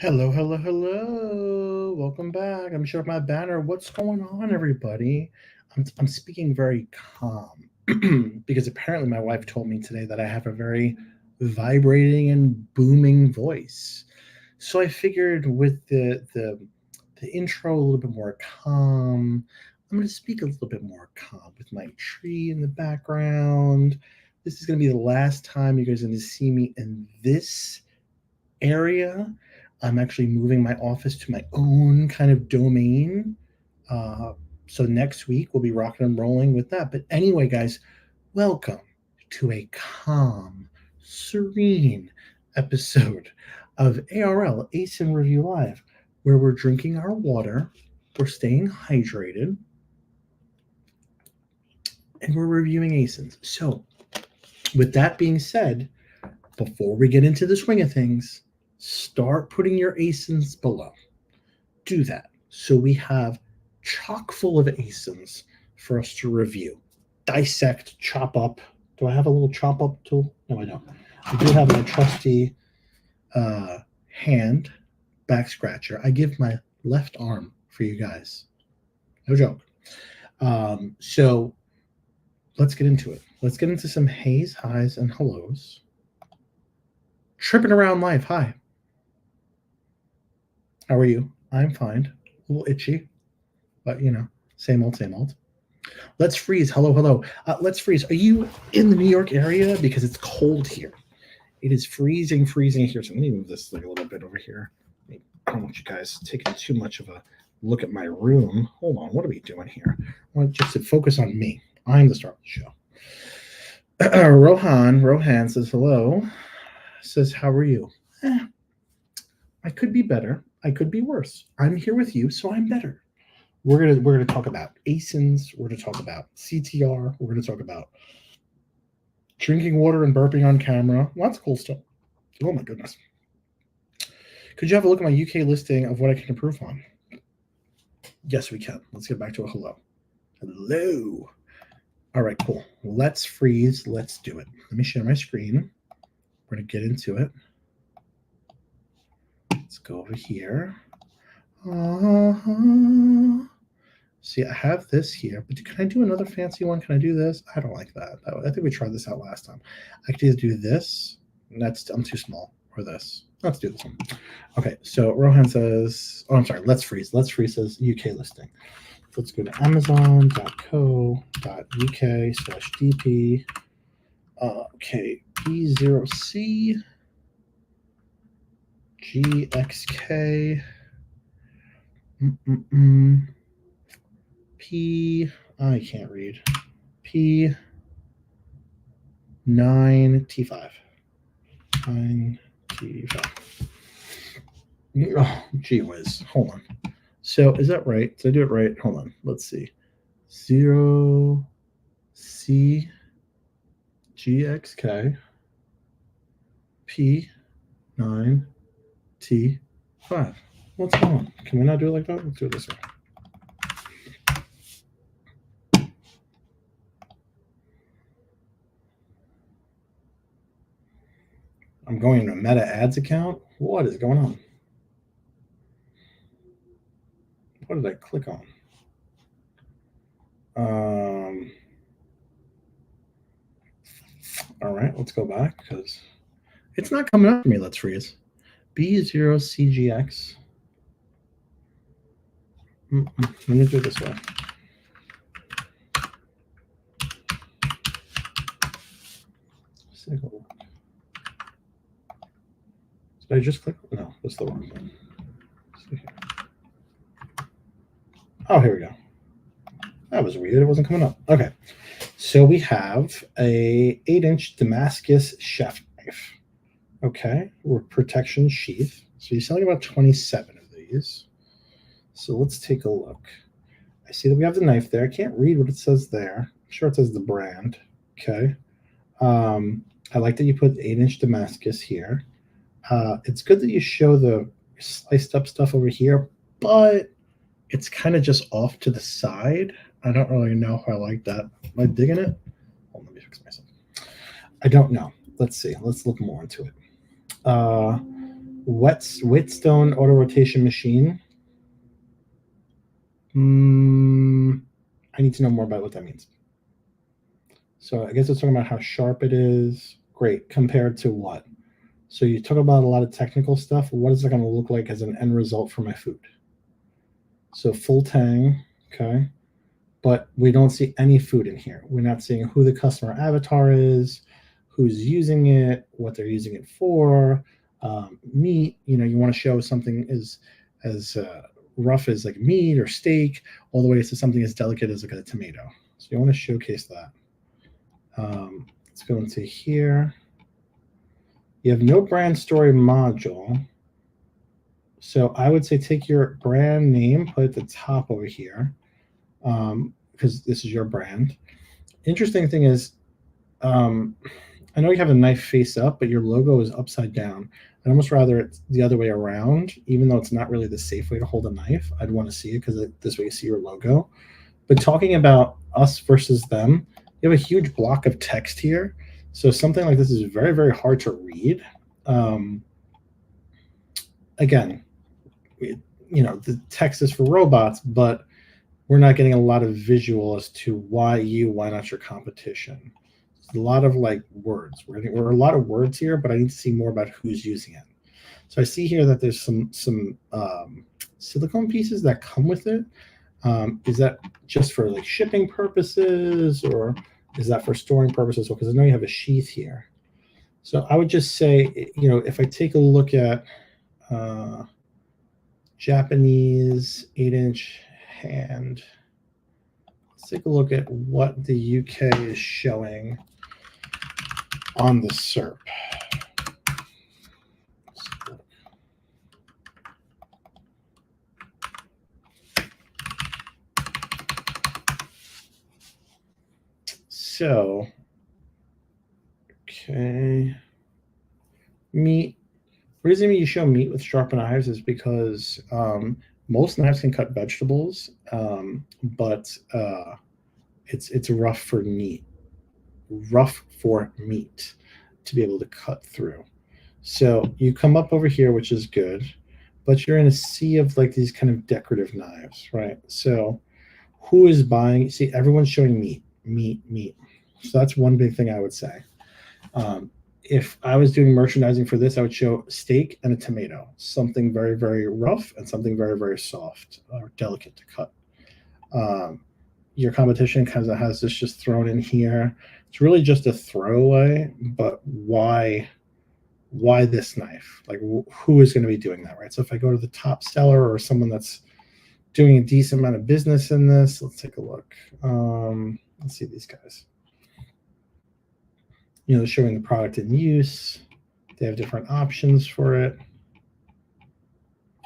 Hello, hello, hello. Welcome back. Let me show up my banner. What's going on, everybody? I'm speaking very calm because apparently my wife told me today that I have a very vibrating and booming voice. So I figured with the intro a little bit more calm, I'm going to speak a little bit more calm with my tree in the background. This is going to be the last time you guys are going to see me in this area. I'm actually moving my office to my own kind of domain. Uh, so next week we'll be rocking and rolling with that. But anyway, guys, welcome to a calm, serene episode of ARL ASIN Review Live, where we're drinking our water, we're staying hydrated, and we're reviewing ASINs. So, with that being said, before we get into the swing of things, start putting your ASINs below. Do that. So we have chock full of ASINs for us to review, dissect, chop up. Do I have a little chop up tool? No, I don't. I do have my trusty hand back scratcher. I give my left arm for you guys. No joke. So let's get into it. Let's get into some haze, highs, and hellos. Tripping around life. Hi. How are you? I'm fine. A little itchy, but same old, same old. Let's freeze. Hello, hello. Let's freeze. Are you in the New York area? Because it's cold here. It is freezing, freezing here. So let me move this like a little bit over here. I don't want you guys taking too much of a look at my room. Hold on. What are we doing here? I want just to focus on me. I'm the star of the show. Rohan says hello. Says, how are you? I could be better. I could be worse. I'm here with you, so I'm better. We're gonna talk about ASINs. We're gonna talk about CTR. We're gonna talk about drinking water and burping on camera. Lots of cool stuff. Oh my goodness. Could you have a look at my UK listing of what I can improve on? Yes, we can. Let's get back to a hello. Hello. All right, cool. Let's freeze. Let's do it. Let me share my screen. We're gonna get into it. Let's go over here. See, I have this here, but can I do another fancy one? Can I do this? I don't like that. I think we tried this out last time. I could either do this, and I'm too small, or this. Let's do this one. Okay, so Rohan says, oh, I'm sorry, let's freeze. Let's freeze says UK listing. Let's go to amazon.co.uk/dp. Okay, B0C GXK P, I can't read. P9T5. 9T5. Oh, gee whiz. Hold on. So is that right? Did I do it right? Hold on. Let's see. 0C GXK P9T5. What's going on? Can we not do it like that? Let's do it this way. I'm going to a Meta Ads account. What is going on? What did I click on? All right, let's go back because it's not coming up for me. Let's freeze. B0CGX. Let me do it this way. Did I just click? No, that's the wrong one. Oh, here we go. That was weird. It wasn't coming up. Okay. So we have a 8-inch Damascus chef knife. Okay. With protection sheath. So you're selling about 27 of these. So let's take a look. I see that we have the knife there. I can't read what it says there. I'm sure it says the brand. Okay. I like that you put 8-inch Damascus here. It's good that you show the sliced up stuff over here, but it's kind of just off to the side. I don't really know how I like that. Am I digging it? Oh, let me fix myself. I don't know. Let's see. Let's look more into it. Whetstone auto rotation machine. I need to know more about what that means. So I guess it's talking about how sharp it is. Great. Compared to what? So you talk about a lot of technical stuff. What is it going to look like as an end result for my food? So full tang, okay. But we don't see any food in here. We're not seeing who the customer avatar is, who's using it, what they're using it for. Meat, you know, you want to show something as rough as like meat or steak, all the way to something as delicate as like a tomato. So you want to showcase that. Let's go into here. You have no brand story module. So I would say take your brand name, put it at the top over here, because this is your brand. Interesting thing is, I know you have a knife face up, but your logo is upside down. I'd almost rather it's the other way around, even though it's not really the safe way to hold a knife. I'd want to see it because this way you see your logo. But talking about us versus them, you have a huge block of text here. So something like this is very, very hard to read. Again, you know, the text is for robots, but we're not getting a lot of visual as to why not your competition. It's a lot of like words. We're a lot of words here, but I need to see more about who's using it. So I see here that there's some silicone pieces that come with it. Is that just for like shipping purposes, or is that for storing purposes? Because I know you have a sheath here. So I would just say, you know, if I take a look at Japanese 8-inch hand, let's take a look at what the UK is showing on the SERP. So, okay, meat. The reason you show meat with sharp knives is because most knives can cut vegetables, but it's rough for meat. Rough for meat to be able to cut through. So you come up over here, which is good, but you're in a sea of like these kind of decorative knives, right? So who is buying? See, everyone's showing meat. So that's one big thing I would say. If I was doing merchandising for this, I would show steak and a tomato, something very, very rough and something very, very soft or delicate to cut. Your competition kind of has this just thrown in here. It's really just a throwaway, but why this knife? Like, who is going to be doing that, right? So if I go to the top seller or someone that's doing a decent amount of business in this, let's take a look. Let's see these guys. You know, showing the product in use. They have different options for it.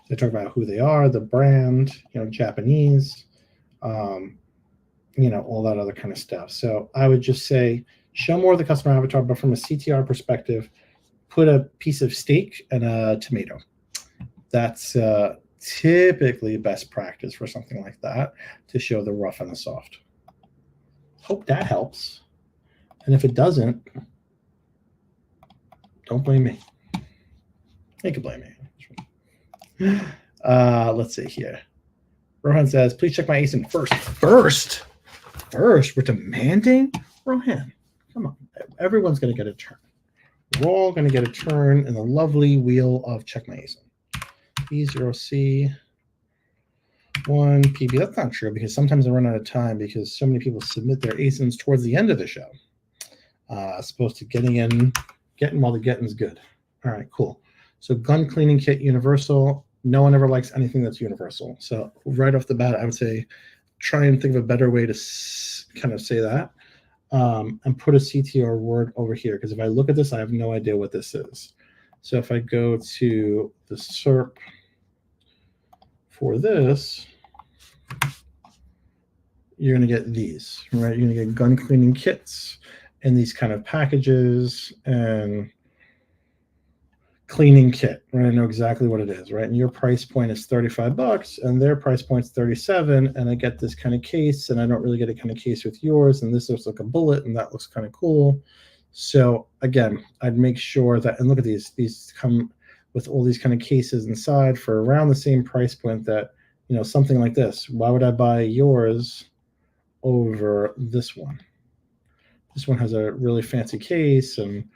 They talk about who they are, the brand, you know, Japanese, you know, all that other kind of stuff. So I would just say, show more of the customer avatar, but from a CTR perspective, put a piece of steak and a tomato. That's typically best practice for something like that, to show the rough and the soft. Hope that helps. And if it doesn't, don't blame me. You can blame me. Let's see here. Rohan says, please check my ASIN first. First? We're demanding? Rohan, come on. Everyone's going to get a turn. We're all going to get a turn in the lovely wheel of check my ASIN. B0C1 PB. That's not true, because sometimes I run out of time because so many people submit their ASINs towards the end of the show. As opposed to getting while the getting's good. All right, cool. So gun cleaning kit universal. No one ever likes anything that's universal. So right off the bat, I would say try and think of a better way to kind of say that, and put a CTR word over here, because if I look at this, I have no idea what this is. So if I go to the SERP for this, you're going to get these, right? You're going to get gun cleaning kits and these kind of packages and cleaning kit, right? I know exactly what it is, right? And your price point is $35 and their price point's $37, and I get this kind of case, and I don't really get a kind of case with yours, and this looks like a bullet and that looks kind of cool. So again, I'd make sure that, and look at these come with all these kind of cases inside for around the same price point that, something like this. Why would I buy yours over this one? This one has a really fancy case, and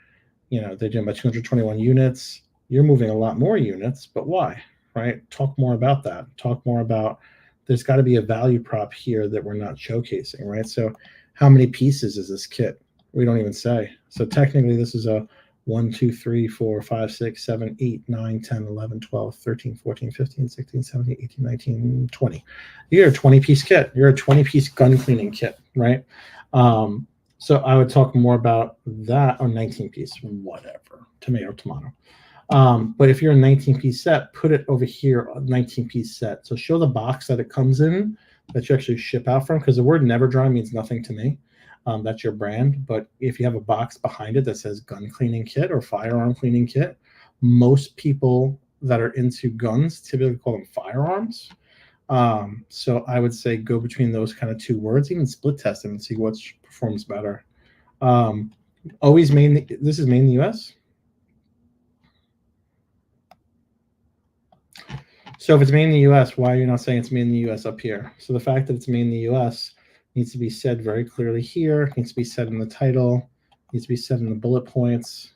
they're doing about 221 units. You're moving a lot more units, but why? Right? Talk more about that. Talk more about, there's got to be a value prop here that we're not showcasing, right? So how many pieces is this kit? We don't even say. So technically this is a 1, 2, 3, 4, 5, 6, 7, 8, 9, 10, 11, 12, 13, 14, 15, 16, 17, 18, 19, 20. You're a 20-piece kit. You're a 20-piece gun cleaning kit, right? So I would talk more about that, or 19-piece, whatever, tomato. But if you're a 19-piece set, put it over here, a 19-piece set. So show the box that it comes in, that you actually ship out from, because the word never dry means nothing to me. That's your brand. But if you have a box behind it that says gun cleaning kit or firearm cleaning kit, most people that are into guns typically call them firearms. So I would say go between those kind of two words, even split test them and see what performs better. Always this is made in the US. So if it's made in the US, why are you not saying it's made in the US up here? So the fact that it's made in the US needs to be said very clearly here, needs to be said in the title, needs to be said in the bullet points.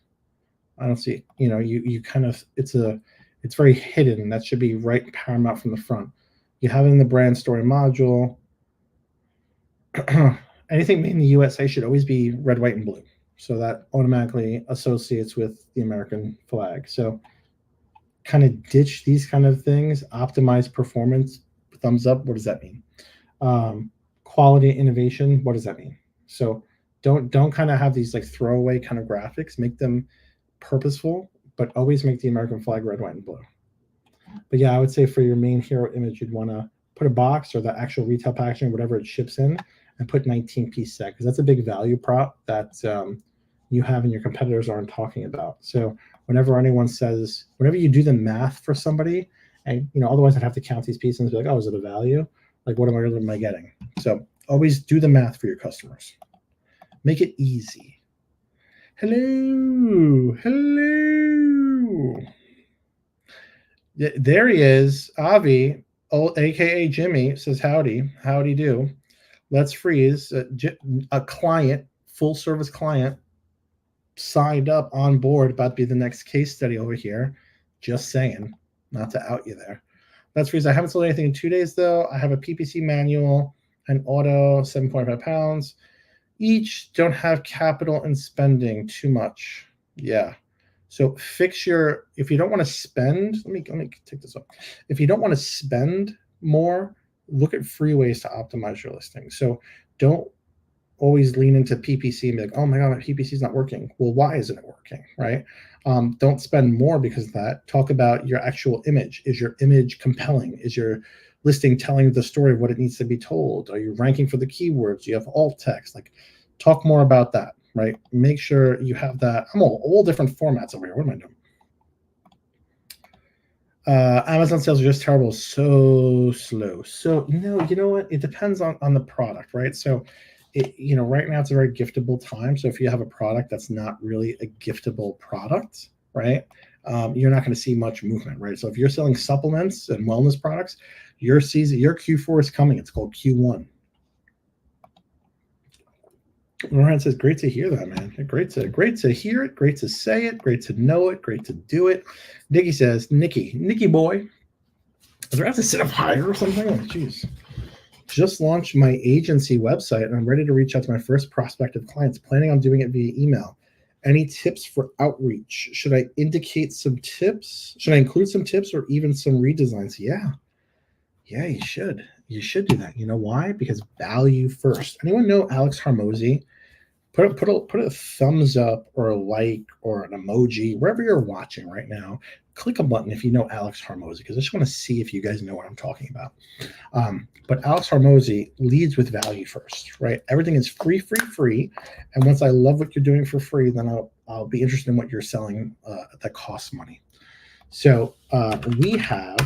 I don't see, you kind of, it's very hidden. That should be right paramount from the front. You have it in the brand story module. Anything made in the USA should always be red, white, and blue. So that automatically associates with the American flag. So kind of ditch these kind of things. Optimize performance, thumbs up. What does that mean? Quality, innovation. What does that mean? So don't kind of have these like throwaway kind of graphics. Make them purposeful, but always make the American flag red, white, and blue. But yeah, I would say for your main hero image, you'd want to put a box or the actual retail packaging, whatever it ships in, and put 19-piece set, because that's a big value prop that you have and your competitors aren't talking about. So whenever anyone says, whenever you do the math for somebody, and otherwise I'd have to count these pieces and be like, oh, is it a value? Like, what am I getting? So always do the math for your customers. Make it easy. Hello. There he is, Avi, aka Jimmy, says howdy do. Let's freeze. A client, full service client, signed up on board, about to be the next case study over here. Just saying, not to out you there. Let's freeze. I haven't sold anything in 2 days though. I have a PPC manual, an auto, 7.5 pounds. Each don't have capital and spending too much. Yeah. So fix if you don't want to spend, let me take this up. If you don't want to spend more, look at free ways to optimize your listing. So don't always lean into PPC and be like, oh my God, my PPC is not working. Well, why isn't it working, right? Don't spend more because of that. Talk about your actual image. Is your image compelling? Is your listing telling the story of what it needs to be told? Are you ranking for the keywords? Do you have alt text? Like, talk more about that, right? Make sure you have that. I'm all different formats over here. What am I doing? Amazon sales are just terrible, so slow. So you know what? It depends on the product, right? So right now it's a very giftable time. So if you have a product that's not really a giftable product, right, you're not going to see much movement, right? So if you're selling supplements and wellness products, your Q4 is coming. It's called Q1. Ryan says, great to hear that, man. Great to hear it. Great to say it. Great to know it. Great to do it. Nikki says, Nikki boy, do I have to sit up higher or something? Oh, geez. Just launched my agency website and I'm ready to reach out to my first prospective clients, planning on doing it via email. Any tips for outreach? Should I indicate some tips? Should I include some tips or even some redesigns? Yeah, you should. You should do that. You know why? Because value first. Anyone know Alex Hormozy? Put a thumbs up or a like or an emoji wherever you're watching right now. Click a button if you know Alex Hormozy, because I just want to see if you guys know what I'm talking about. But Alex Hormozy leads with value first, right? Everything is free. And once I love what you're doing for free, then I'll be interested in what you're selling that costs money. So we have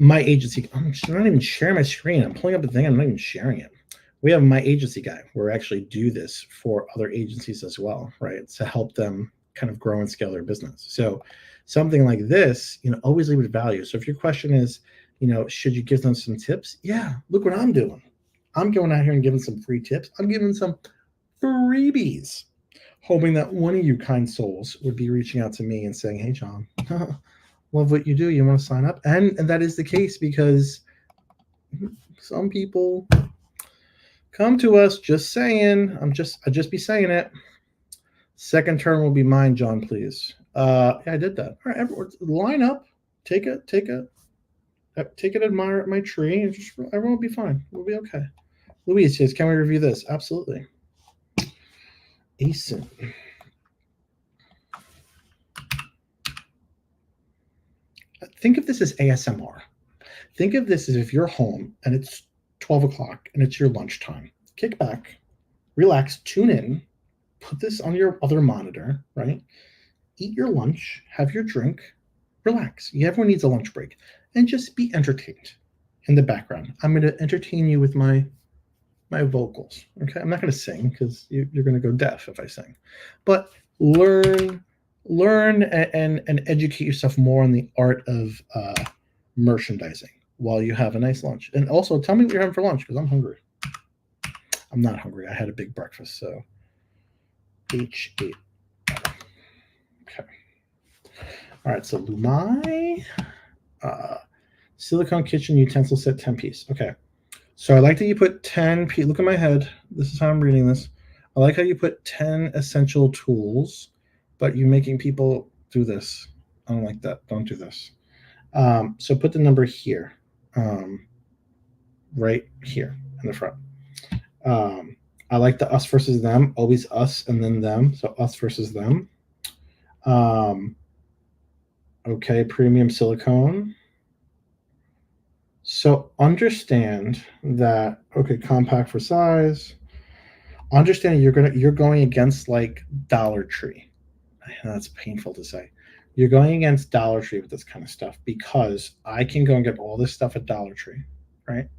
my agency. I'm not even sharing my screen. I'm pulling up the thing. I'm not even sharing it. We have my agency guy. We actually do this for other agencies as well, right? To help them kind of grow and scale their business. So something like this, always lead with value. So if your question is, should you give them some tips? Yeah, look what I'm doing. I'm going out here and giving some free tips. I'm giving some freebies, hoping that one of you kind souls would be reaching out to me and saying, hey, John, love what you do. You want to sign up? And that is the case, because some people come to us just saying, I just be saying it. Second turn will be mine, John, please. Yeah, I did that. All right, everyone, line up. Take it, admire my tree, and just everyone will be fine. We'll be okay. Louise says, can we review this? Absolutely. ASIN. Think of this as ASMR. Think of this as if you're home and it's 12 o'clock and it's your lunchtime. Kick back, relax, tune in, put this on your other monitor, right? Eat your lunch, have your drink, relax. Everyone needs a lunch break, and just be entertained in the background. I'm going to entertain you with my vocals. Okay, I'm not going to sing because you're going to go deaf if I sing, but learn and educate yourself more on the art of merchandising while you have a nice lunch. And also tell me what you're having for lunch, because I'm hungry. I'm not hungry. I had a big breakfast. So H8. Okay. All right. So Lumai, silicone kitchen utensil set 10 piece. Okay. So I like that you put 10 piece. Look at my head. This is how I'm reading this. I like how you put 10 essential tools, but you're making people do this. I don't like that. Don't do this. So put the number here, right here in the front. I like the us versus them, always us and then them. So us versus them. Okay, premium silicone. So understand that, okay, compact for size. Understand you're going against like Dollar Tree. I know that's painful to say. You're going against Dollar Tree with this kind of stuff, because I can go and get all this stuff at Dollar Tree, right?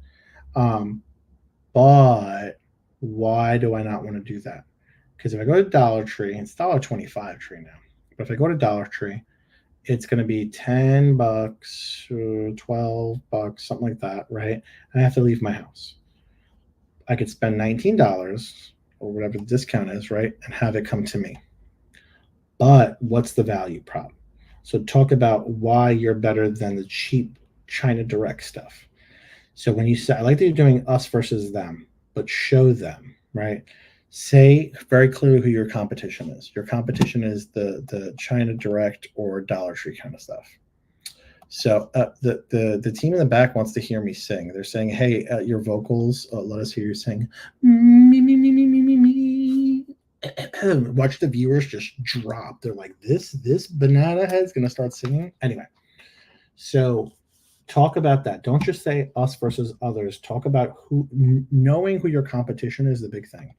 But why do I not want to do that? Because if I go to Dollar Tree, it's $1.25 tree now. But if I go to Dollar Tree, it's going to be $10, $12, something like that, right? And I have to leave my house. I could spend $19 or whatever the discount is, right, and have it come to me. But what's the value prop? So talk about why you're better than the cheap China Direct stuff. So when you say, I like that you're doing us versus them, but show them, right? Say very clearly who your competition is. Your competition is the China Direct or Dollar Tree kind of stuff. So the team in the back wants to hear me sing. They're saying, hey, your vocals, let us hear you sing. Me, me, me, me, me, me, me. Watch the viewers just drop. They're like, this banana head's going to start singing. Anyway, so talk about that. Don't just say us versus others. Talk about knowing who your competition is, the big thing.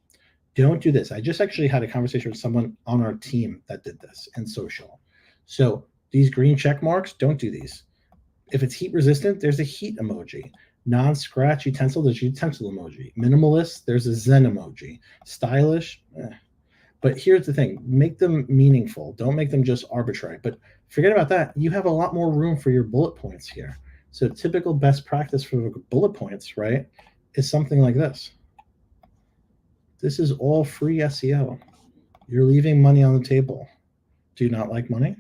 Don't do this. I just actually had a conversation with someone on our team that did this in social. So these green check marks, don't do these. If it's heat resistant, there's a heat emoji. Non-scratch utensil, there's a utensil emoji. Minimalist, there's a Zen emoji. Stylish, But here's the thing, make them meaningful. Don't make them just arbitrary. But forget about that. You have a lot more room for your bullet points here. So typical best practice for bullet points, right, is something like this. This is all free SEO. You're leaving money on the table. Do you not like money?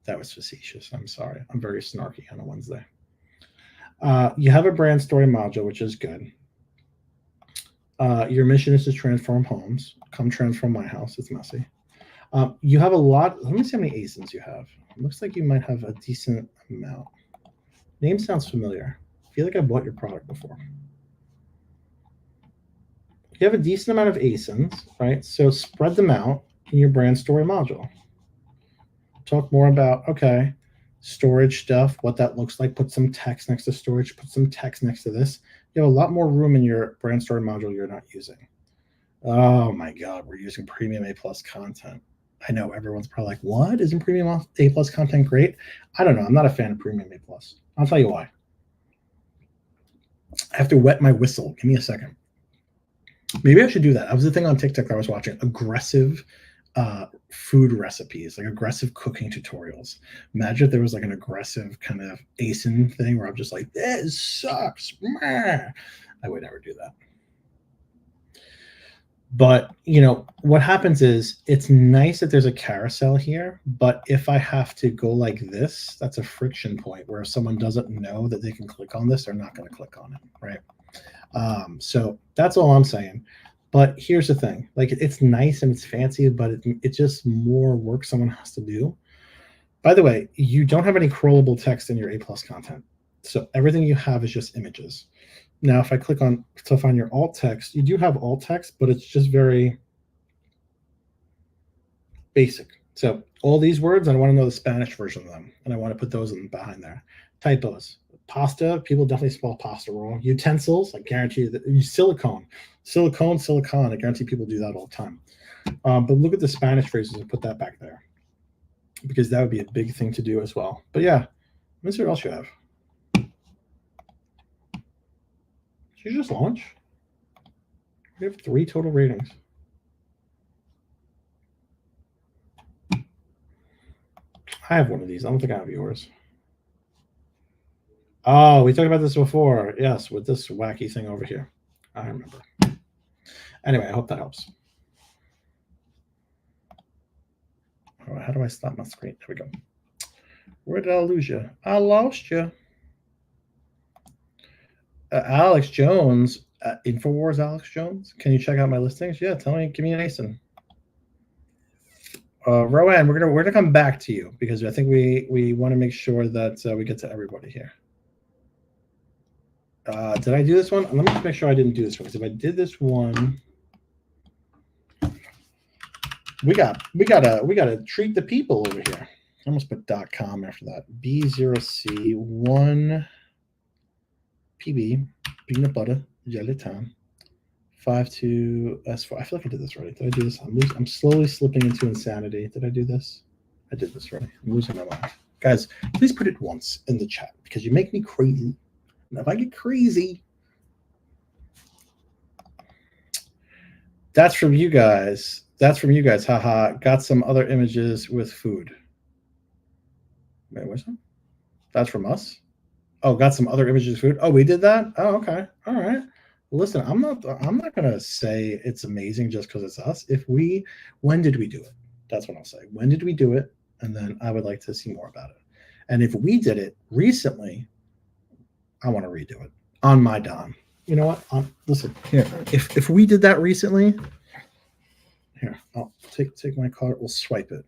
That was facetious. I'm sorry. I'm very snarky on a Wednesday. You have a brand story module, which is good. Your mission is to transform homes. Come transform my house. It's messy. You have a lot. Let me see how many ASINs you have. It looks like you might have a decent amount. Name sounds familiar. I feel like I've bought your product before. You have a decent amount of ASINs, right? So spread them out in your brand story module. Talk more about, okay, storage stuff, what that looks like. Put some text next to storage. Put some text next to this. You have a lot more room in your brand story module you're not using. Oh my God, we're using premium A+ content. I know everyone's probably like, what? Isn't premium A+ content great? I don't know. I'm not a fan of premium A+. I'll tell you why. I have to wet my whistle. Give me a second. Maybe I should do that. That was the thing on TikTok that I was watching. Aggressive food recipes, like aggressive cooking tutorials. Imagine if there was like an aggressive kind of ASIN thing where I'm just like, this sucks. I would never do that. But what happens is it's nice that there's a carousel here, but if I have to go like this, that's a friction point where if someone doesn't know that they can click on this, they're not going to click on it, right? So that's all I'm saying. But here's the thing, like it's nice and it's fancy, but it's just more work someone has to do. By the way, you don't have any crawlable text in your A+ content. So everything you have is just images. Now, if I click on to find your alt text, you do have alt text, but it's just very basic. So all these words, I want to know the Spanish version of them, and I want to put those in behind there. Typos. Pasta, people definitely spell pasta wrong. Utensils, I guarantee you that. Silicone, silicone, I guarantee people do that all the time. But look at the Spanish phrases and put that back there, because that would be a big thing to do as well. But yeah, let's see what else you have. Did you just launch? We have 3 total ratings. I have one of these. I don't think I have yours. Oh, we talked about this before. Yes, with this wacky thing over here. I remember. Anyway, I hope that helps. All right, how do I stop my screen? There we go. Where did I lose you? I lost you. Alex Jones, Infowars Alex Jones. Can you check out my listings? Yeah, tell me, give me an ASIN. Rowan, we're gonna come back to you because I think we want to make sure that we get to everybody here. Did I do this one? Let me just make sure I didn't do this one, because if I did this one, we gotta treat the people over here. I almost put .com after that. B0C1 PB peanut butter gelatin 52S4. I feel like I did this already. Did I do this? I'm slowly slipping into insanity. Did I do this? I did this already. I'm losing my mind. Guys, please put it once in the chat because you make me crazy. And if I get crazy, that's from you guys. That's from you guys. Haha. Got some other images with food. Wait, what's that? That's from us? Oh, got some other images of food. Oh, we did that? Oh, okay. All right. Listen, I'm not gonna say it's amazing just because it's us. When did we do it? That's what I'll say. When did we do it? And then I would like to see more about it. And if we did it recently, I want to redo it on my dime. You know what? Listen, here. If we did that recently, here, I'll take my card. We'll swipe it.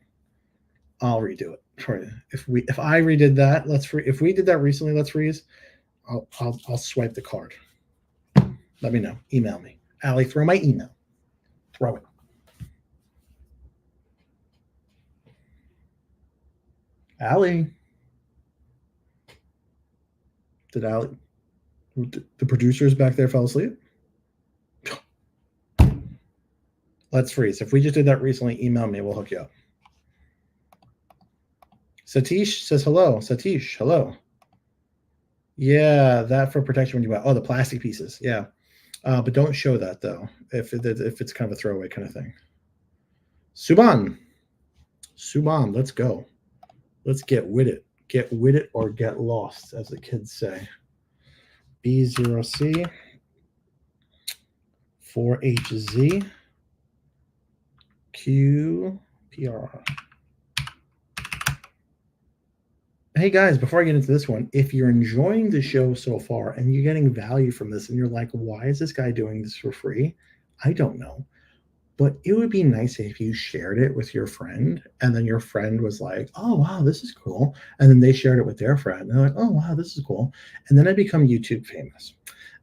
I'll redo it for you. If I redid that, if we did that recently, let's freeze. I'll swipe the card. Let me know. Email me. Allie, throw my email. Throw it. Allie. Did Allie? The producers back there fell asleep? Let's freeze. If we just did that recently, email me. We'll hook you up. Satish says hello. Satish, hello. Yeah, that for protection when you buy. Oh, the plastic pieces. Yeah. But don't show that, though, if it's kind of a throwaway kind of thing. Suban, let's go. Let's get with it. Get with it or get lost, as the kids say. B0C 4HZ QPR. Hey guys, before I get into this one, if you're enjoying the show so far and you're getting value from this and you're like, why is this guy doing this for free? I don't know. But it would be nice if you shared it with your friend and then your friend was like, oh, wow, this is cool. And then they shared it with their friend. And they're like, oh, wow, this is cool. And then I become YouTube famous.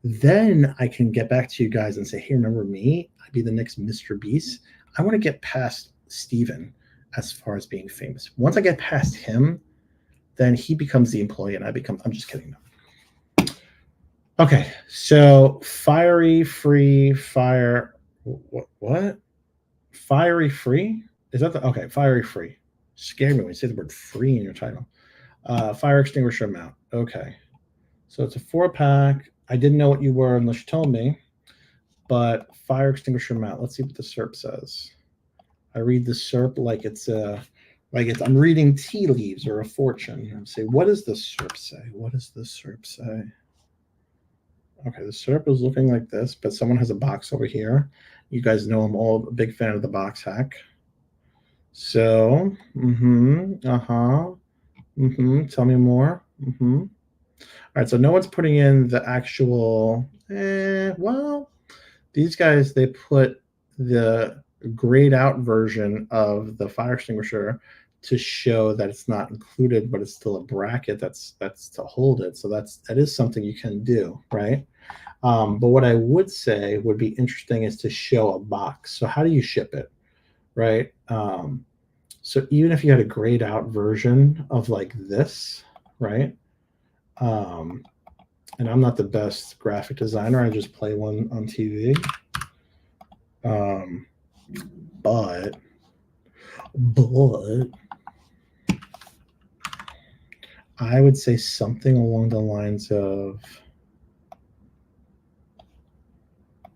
Then I can get back to you guys and say, hey, remember me? I'd be the next Mr. Beast. I want to get past Steven as far as being famous. Once I get past him, then he becomes the employee and I'm just kidding. Okay, so fiery free fire. What? Fiery free? Is that okay? Fiery free. Scared me when you say the word free in your title. Fire extinguisher mount. Okay, so it's a 4-pack. I didn't know what you were unless you told me. But fire extinguisher mount. Let's see what the SERP says. I read the SERP like I'm reading tea leaves or a fortune. And say, what does the SERP say? What does the SERP say? Okay, the SERP is looking like this, but someone has a box over here. You guys know I'm all a big fan of the box hack. So, tell me more. All right, so no one's putting in the actual, well, these guys, they put the grayed out version of the fire extinguisher to show that it's not included, but it's still a bracket that's to hold it. So that is something you can do, right? But what I would say would be interesting is to show a box. So how do you ship it, right? So even if you had a grayed out version of like this, right? And I'm not the best graphic designer. I just play one on TV. But I would say something along the lines of,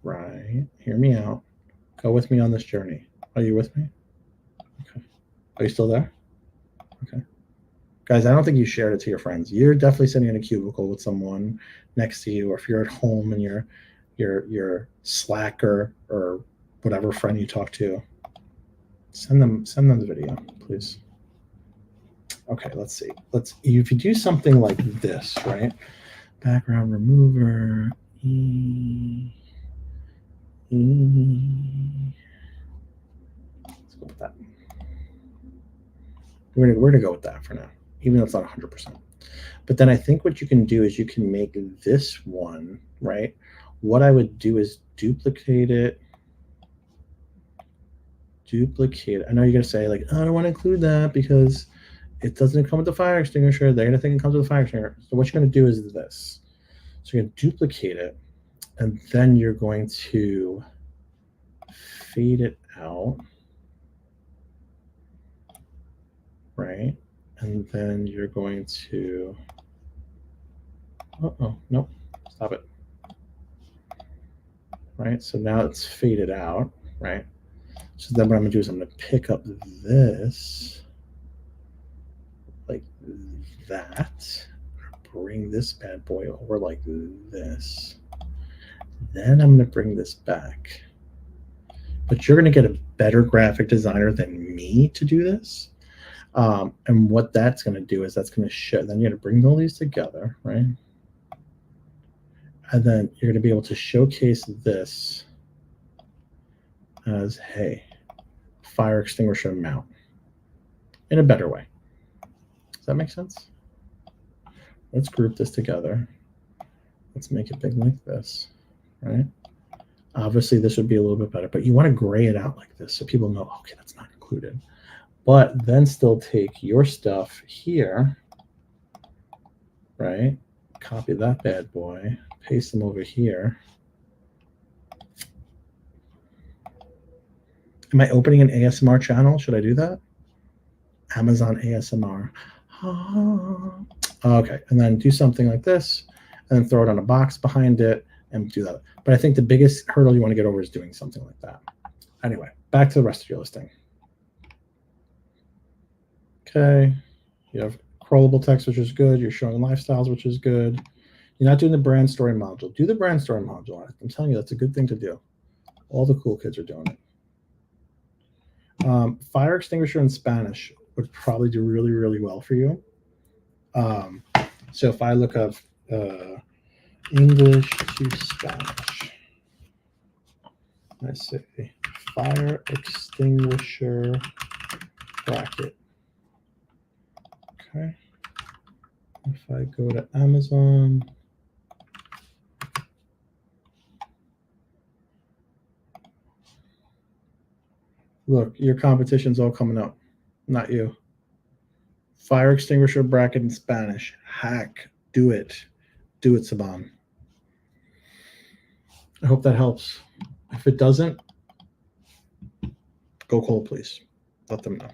right, hear me out. Go with me on this journey. Are you with me? Okay. Are you still there? Okay. Guys, I don't think you shared it to your friends. You're definitely sitting in a cubicle with someone next to you, or if you're at home and your Slacker or whatever friend you talk to, send them the video, please. Okay, let's see. If you do something like this, right? Background remover. Let's go with that. We're gonna go with that for now, even though it's not 100%. But then I think what you can do is you can make this one, right? What I would do is duplicate it. I know you're gonna say like, oh, I don't want to include that because it doesn't come with the fire extinguisher. They're gonna think it comes with the fire extinguisher. So what you're gonna do is this. So you're gonna duplicate it, and then you're going to fade it out, right? And then you're going to, nope, stop it. Right, so now it's faded out, right? So then what I'm gonna do is I'm gonna pick up this like that, bring this bad boy over like this. Then I'm gonna bring this back. But you're gonna get a better graphic designer than me to do this. And what that's gonna do is that's gonna show, then you're gonna bring all these together, right? And then you're gonna be able to showcase this as, hey, fire extinguisher mount in a better way. Does that make sense? Let's group this together. Let's make it big like this, right? Obviously, this would be a little bit better, but you want to gray it out like this so people know, okay, that's not included. But then still take your stuff here, right? Copy that bad boy, paste them over here. Am I opening an ASMR channel? Should I do that? Amazon ASMR. Okay, and then do something like this, and then throw it on a box behind it, and do that. But I think the biggest hurdle you want to get over is doing something like that. Anyway, back to the rest of your listing. Okay, you have crawlable text, which is good. You're showing lifestyles, which is good. You're not doing the brand story module. Do the brand story module. I'm telling you, that's a good thing to do. All the cool kids are doing it. Fire extinguisher in Spanish would probably do really, really well for you. So if I look up English to Spanish, I say fire extinguisher bracket. Okay. If I go to Amazon, look, your competition's all coming up, not you. Fire extinguisher bracket in Spanish. Hack. Do it. Do it, Saban. I hope that helps. If it doesn't, go cold, please. Let them know.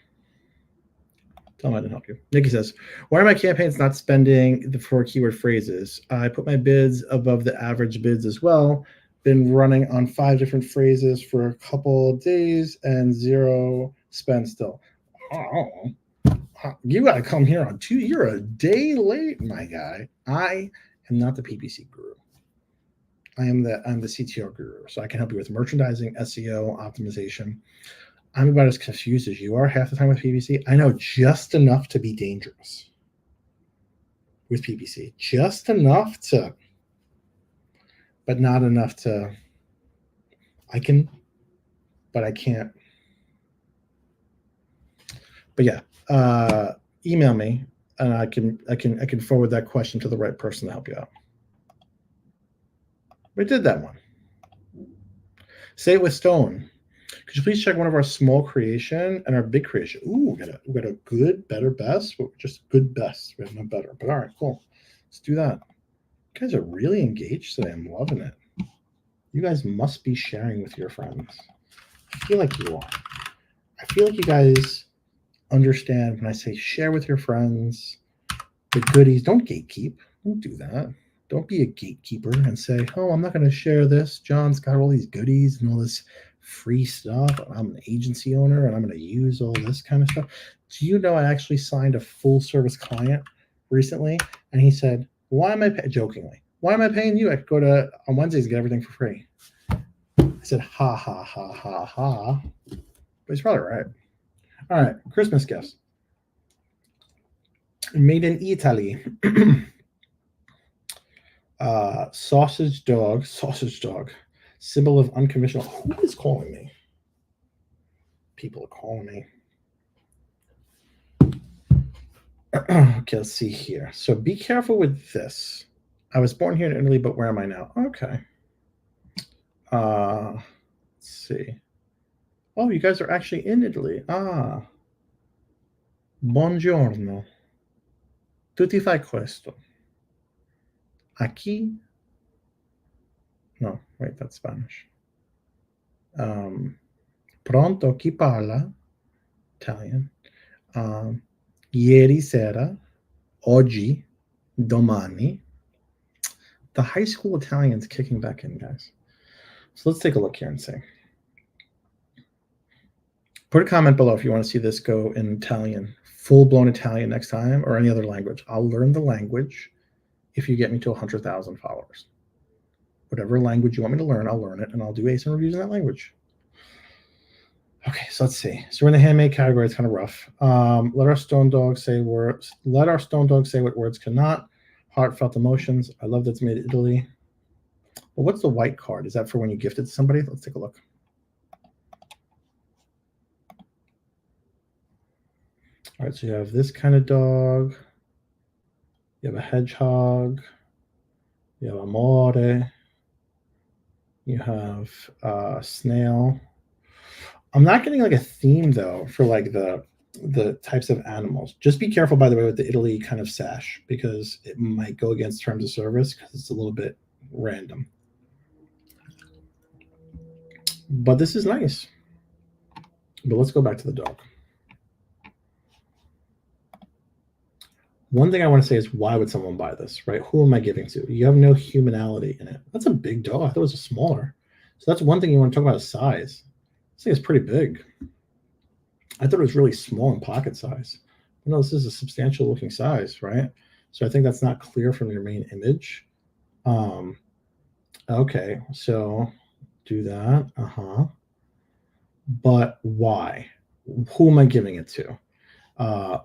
Tell them I didn't help you. Nikki says, why are my campaigns not spending the 4 keyword phrases? I put my bids above the average bids as well, Been running on 5 different phrases for a couple of days and 0 spend still. Oh, you got to come here on 2. You're a day late, my guy. I am not the PPC guru. I'm the CTO guru, so I can help you with merchandising, SEO, optimization. I'm about as confused as you are half the time with PPC. I know just enough to be dangerous with PPC, just enough to, but not enough to. I can, but I can't. But yeah, email me, and I can forward that question to the right person to help you out. We did that one. Say it with Stone. Could you please check one of our small creation and our big creation? Ooh, we got a good, better, best. Just good, best. We have no better. But all right, cool. Let's do that. You guys are really engaged today. I'm loving it. You guys must be sharing with your friends. I feel like you are. I feel like you guys understand when I say share with your friends the goodies. Don't gatekeep. Don't do that. Don't be a gatekeeper and say, oh, I'm not going to share this. John's got all these goodies and all this free stuff. I'm an agency owner and I'm going to use all this kind of stuff. Do you know I actually signed a full service client recently? And he said, why am I jokingly, why am I paying you? I could go to on Wednesdays and get everything for free. I said, ha, ha, ha, ha, ha. But he's probably right. All right, Christmas gifts. Made in Italy. Sausage dog, symbol of unconventional. Who is calling me? People are calling me. Okay, let's see here. So be careful with this. I was born here in Italy, but where am I now? Okay. Let's see. Oh, you guys are actually in Italy. Ah. Buongiorno. Tu ti fai questo? Aquí? No, wait, that's Spanish. Pronto, chi parla? Italian. Ieri sera, oggi, domani. The high school Italian's kicking back in, guys. So let's take a look here and see. Put a comment below if you want to see this go in Italian, full-blown Italian next time, or any other language. I'll learn the language if you get me to 100,000 followers. Whatever language you want me to learn, I'll learn it, and I'll do ASIN reviews in that language. Okay, so let's see. So we're in the handmade category. It's kind of rough. Let our stone dog say words. Let our stone dog say what words cannot. Heartfelt emotions. I love that's made in Italy. Well, what's the white card? Is that for when you gift it to somebody? Let's take a look. All right, so you have this kind of dog. You have a hedgehog. You have amore. You have a snail. I'm not getting like a theme though for like the types of animals. Just be careful, by the way, with the Italy kind of sash, because it might go against terms of service because it's a little bit random. But this is nice. But let's go back to the dog. One thing I want to say is, why would someone buy this, right? Who am I giving to? You have no humanality in it. That's a big dog. I thought it was a smaller. So that's one thing you want to talk about is size. This thing is pretty big. I thought it was really small in pocket size. No, this is a substantial looking size, right? So I think that's not clear from your main image. Okay, so do that. But why? Who am I giving it to?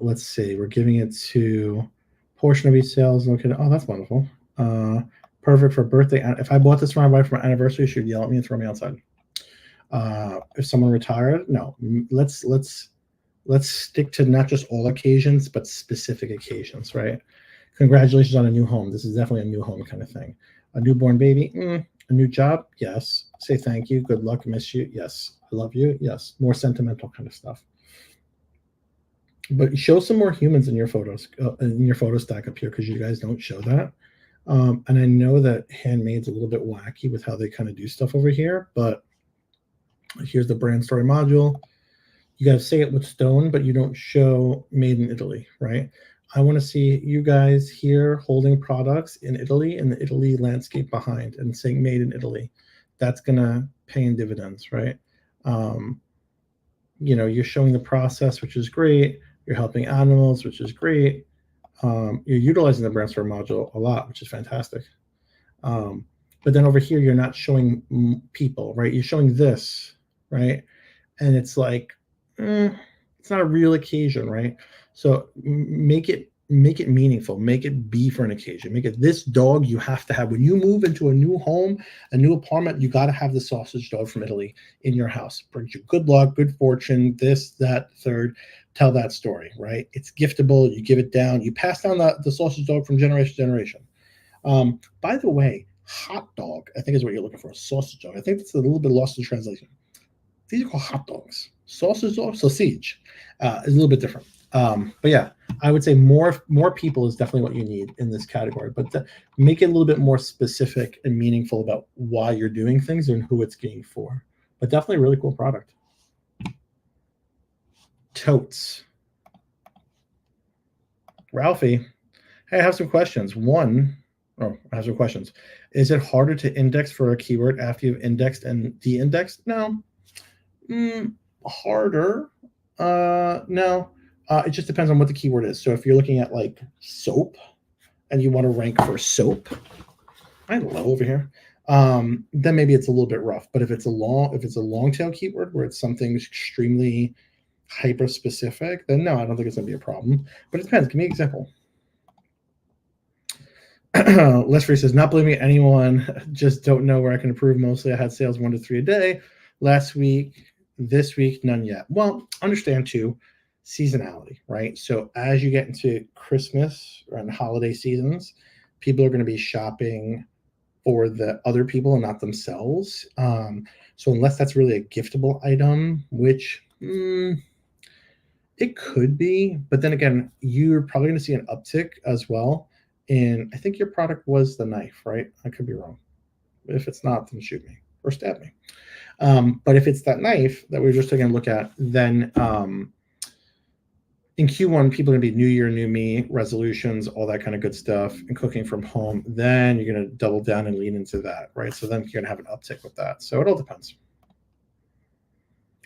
Let's see. We're giving it to portion of each sales. Okay. Oh, that's wonderful. Perfect for birthday. If I bought this for my wife for my anniversary, she would yell at me and throw me outside. If someone retired, no. Let's stick to not just all occasions, but specific occasions, right? Congratulations on a new home. This is definitely a new home kind of thing. A newborn baby, a new job, yes. Say thank you, good luck, miss you, yes. I love you, yes. More sentimental kind of stuff. But show some more humans in your photos, in your photo stack up here, because you guys don't show that. And I know that Handmade's a little bit wacky with how they kind of do stuff over here, but here's the brand story module. You guys say it with stone, but you don't show made in Italy, right? I want to see you guys here holding products in Italy and the Italy landscape behind and saying made in Italy. that's going to pay in dividends, right? You know, you're showing the process, which is great. You're helping animals, which is great. You're utilizing the brainstorm module a lot, which is fantastic. But then over here, you're not showing people, right? You're showing this, right? And it's like, it's not a real occasion, right? So make it meaningful, make it be for an occasion, make it this dog you have to have. When you move into a new home, a new apartment, you got to have the sausage dog from Italy in your house. Brings you good luck, good fortune, this, that, third. Tell that story, right? It's giftable. You give it down. You pass down the sausage dog from generation to generation. By the way, hot dog, I think is what you're looking for. Sausage dog. I think that's a little bit lost in translation. These are called hot dogs. Sausage dog, sausage, is a little bit different. But yeah, I would say more people is definitely what you need in this category. But make it a little bit more specific and meaningful about why you're doing things and who it's getting for. But definitely a really cool product. Totes. Ralphie, hey, I have some questions. I have some questions. Is it harder to index for a keyword after you've indexed and de-indexed? No. Harder? No. It just depends on what the keyword is. So if you're looking at like soap and you want to rank for soap, I don't know over here, then maybe it's a little bit rough. But if it's a long tail keyword where it's something extremely hyper specific, then no, I don't think it's gonna be a problem. But it depends. Give me an example. Lesfree says, not blaming anyone, just don't know where I can improve. Mostly I had sales 1 to 3 a day last week. This week, none yet. Well, understand too, seasonality, right? So as you get into Christmas and holiday seasons, people are going to be shopping for the other people and not themselves. So unless that's really a giftable item, which it could be, but then again, you're probably going to see an uptick as well. And I think your product was the knife, right? I could be wrong. If it's not, then shoot me or stab me. But if it's that knife that we were just taking a look at, then in Q1, people are going to be new year, new me, resolutions, all that kind of good stuff, and cooking from home. Then you're going to double down and lean into that, right? So then you're going to have an uptick with that. So it all depends.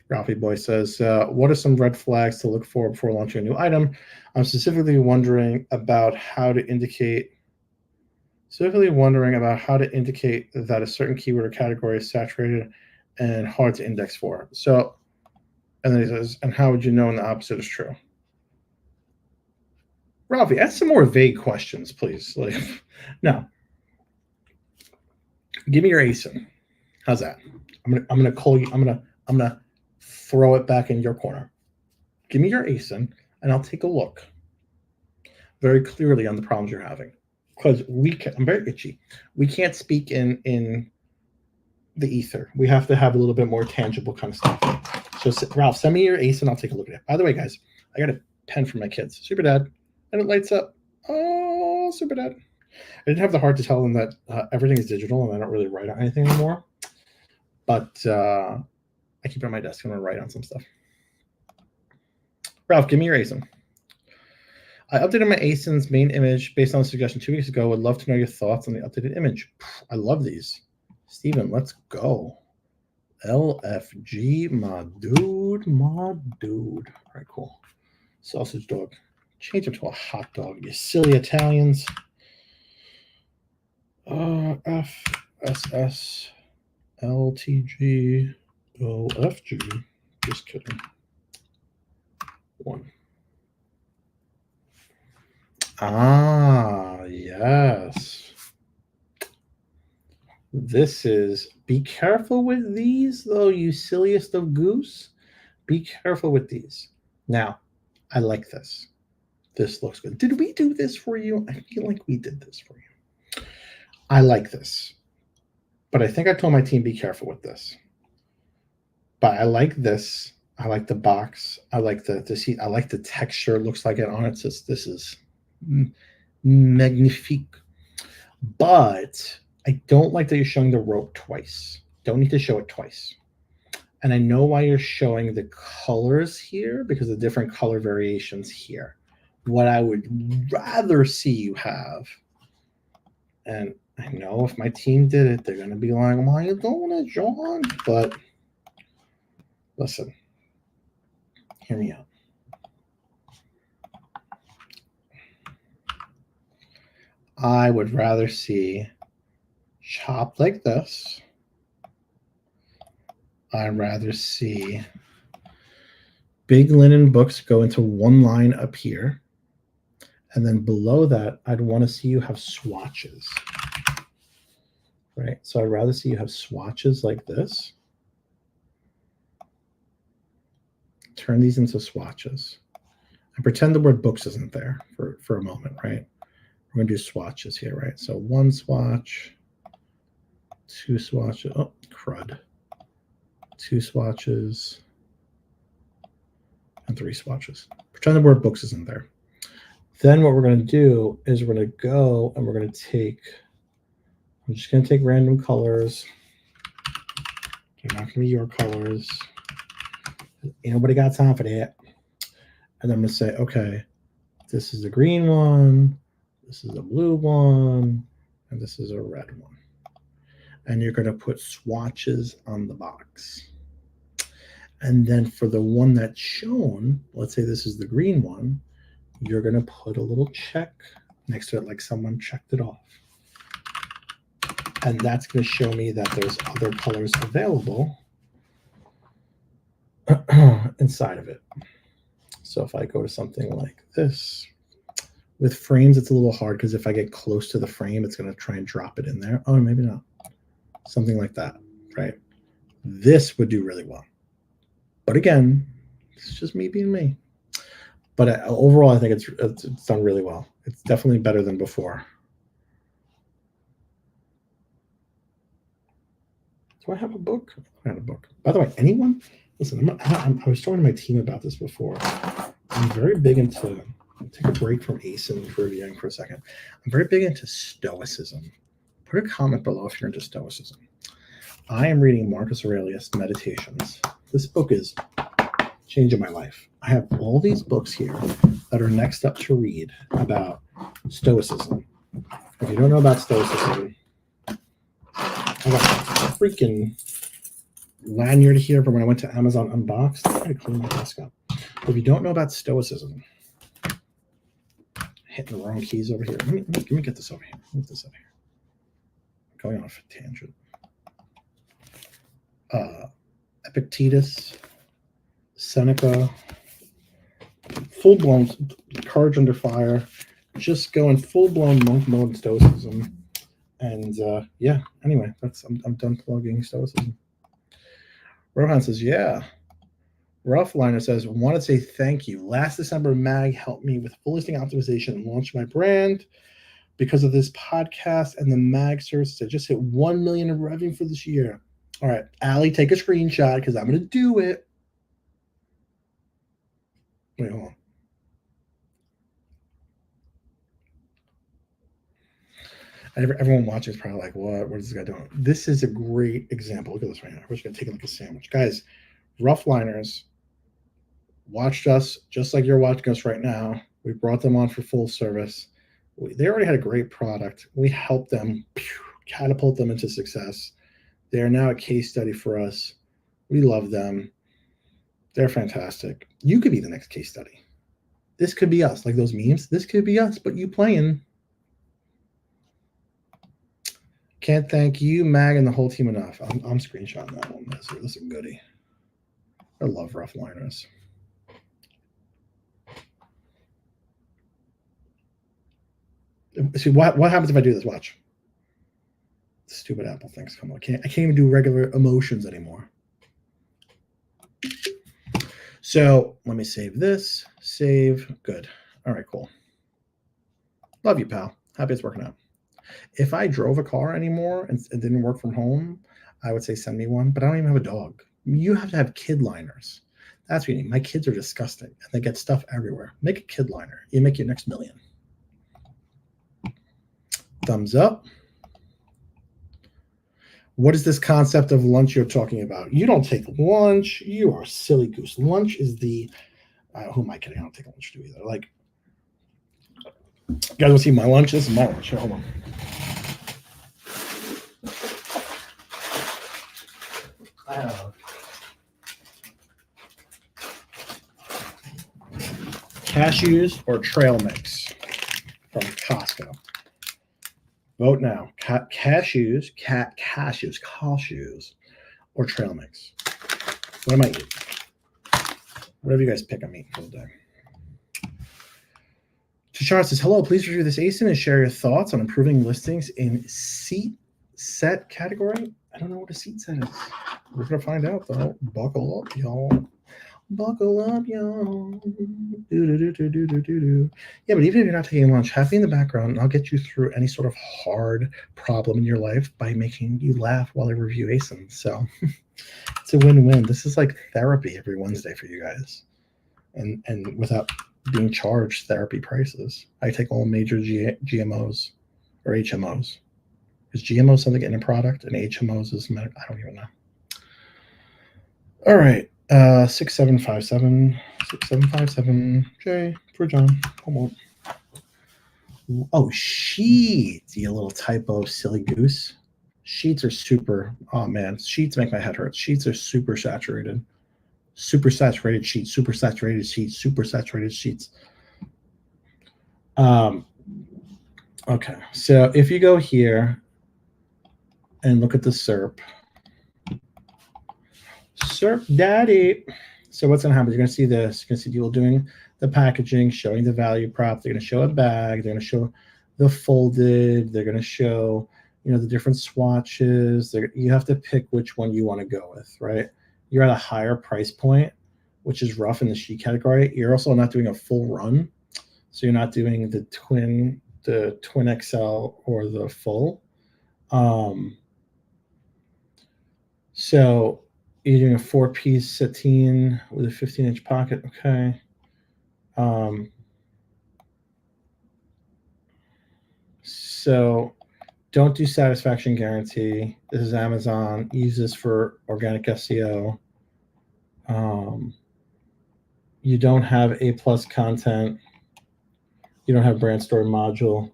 Ralphie Boy says, what are some red flags to look for before launching a new item? I'm specifically wondering about how to indicate that a certain keyword or category is saturated and hard to index for. So, and then he says, and how would you know when the opposite is true? Ralphie, ask some more vague questions, please. Like, no. Give me your ASIN. How's that? I'm gonna call you. I'm gonna throw it back in your corner. Give me your ASIN, and I'll take a look very clearly on the problems you're having. Because I'm very itchy. We can't speak in the ether. We have to have a little bit more tangible kind of stuff. So Ralph, send me your ASIN. I'll take a look at it. By the way, guys, I got a pen for my kids. Super Dad. And it lights up. Oh, Super Dad. I didn't have the heart to tell them that everything is digital and I don't really write on anything anymore. But I keep it on my desk. I'm going to write on some stuff. Ralph, give me your ASIN. I updated my ASIN's main image based on a suggestion 2 weeks ago. Would love to know your thoughts on the updated image. I love these. Steven, let's go. LFG, my dude. All right, cool. Sausage dog. Change it to a hot dog, you silly Italians. FSS LTG OFG. Just kidding. 1. Ah, yes. This is, be careful with these, though, you silliest of goose. Be careful with these. Now, I like this. This looks good. Did we do this for you? I feel like we did this for you. I like this. But I think I told my team, be careful with this. But I like this. I like the box. I like the seat. I like the texture. It looks like it on it. Says this is magnifique. But I don't like that you're showing the rope twice. Don't need to show it twice. And I know why you're showing the colors here, because of the different color variations here. What I would rather see you have, and I know if my team did it, they're going to be like, why are you doing it, John? But listen, hear me out. I would rather see chopped like this. I'd rather see big linen books go into one line up here. And then below that, I'd want to see you have swatches. Right? So I'd rather see you have swatches like this. Turn these into swatches. And pretend the word books isn't there for a moment, right? We're going to do swatches here, right? So one swatch, two swatches. Oh, crud. Two swatches, and three swatches. Pretend the word books isn't there. Then what we're going to do is we're going to go and we're going to take, I'm just going to take random colors. They're not going to be your colors. Ain't nobody got time for that. And I'm going to say, okay, this is a green one, this is a blue one, and this is a red one. And you're going to put swatches on the box. And then for the one that's shown, let's say this is the green one, you're going to put a little check next to it like someone checked it off. And that's going to show me that there's other colors available inside of it. So if I go to something like this, with frames, it's a little hard because if I get close to the frame, it's going to try and drop it in there. Oh, maybe not. Something like that, right? This would do really well. But again, it's just me being me. But overall, I think it's done really well. It's definitely better than before. Do I have a book? I have a book. By the way, anyone? Listen, I was talking to my team about this before. I'm very big into, take a break from ASIN reviewing for a second. I'm very big into stoicism. Put a comment below if you're into stoicism. I am reading Marcus Aurelius' Meditations. This book is changing my life. I have all these books here that are next up to read about stoicism. If you don't know about stoicism, I got a freaking lanyard here from when I went to Amazon Unboxed. I gotta clean my desk up. But if you don't know about stoicism, hitting the wrong keys over here. Let me get this over here. Move this over here. Going off a tangent. Epictetus, Seneca, full-blown Courage Under Fire, just going full-blown monk mode stoicism. And yeah, anyway, I'm done plugging stoicism. Rohan says, yeah. Roughline says, want to say thank you. Last December, Mag helped me with full listing optimization and launched my brand. Because of this podcast and the Mag services, I just hit 1 million in revenue for this year. All right, Allie, take a screenshot because I'm going to do it. Wait, hold on. Everyone watching is probably like, what is this guy doing? This is a great example. Look at this right now. We're just going to take it like a sandwich. Guys, Roughliners watched us just like you're watching us right now. We brought them on for full service. They already had a great product. We helped them catapult them into success. They are now a case study for us. We love them. They're fantastic. You could be the next case study. This could be us, like those memes. This could be us, but you playing. Can't thank you, Mag, and the whole team enough. I'm screenshotting that one. This is a goodie. I love Roughliners. See, what happens if I do this? Watch. Stupid Apple things come on. I can't even do regular emotions anymore. So let me save this. Save. Good. All right, cool. Love you, pal. Happy it's working out. If I drove a car anymore and it didn't work from home, I would say send me one, but I don't even have a dog. You have to have kid liners. That's what you need. My kids are disgusting and they get stuff everywhere. Make a kid liner. You make your next million. Thumbs up. What is this concept of lunch you're talking about? You don't take lunch. You are a silly goose. Lunch is the, who am I kidding? I don't take lunch too either. Like, you guys want to see my lunch? This is my lunch. Hold on. Cashews or trail mix from Costco. Vote now. Cashews or trail mix. What am I eating? Whatever you guys pick, I'm eating for the day. Tashara says, hello, please review this ASIN and share your thoughts on improving listings in seat set category. I don't know what a seat set is. We're going to find out, though. Buckle up, y'all. Buckle up, y'all. Yeah, but even if you're not taking lunch, have me in the background, and I'll get you through any sort of hard problem in your life by making you laugh while I review ASIN. So it's a win-win. This is like therapy every Wednesday for you guys. And without being charged therapy prices. I take all major GMOs or HMOs. Is GMO something in a product and HMOs is I don't even know. All right. 6757 J for John. Oh, sheets, you little typo, silly goose. Sheets are super. Oh man, sheets make my head hurt. Sheets are super saturated. Super saturated sheets. Super saturated sheets. Super saturated sheets. Okay, so if you go here and look at the SERP daddy. So what's going to happen? You're going to see this. You're going to see people doing the packaging, showing the value prop. They're going to show a bag. They're going to show the folded. They're going to show, the different swatches. You have to pick which one you want to go with, right? You're at a higher price point, which is rough in the sheet category. You're also not doing a full run. So you're not doing the twin XL or the full. So you're doing a 4-piece sateen with a 15-inch pocket. Okay. So don't do satisfaction guarantee. This is Amazon. Use this for organic SEO. You don't have A+ content. You don't have brand story module.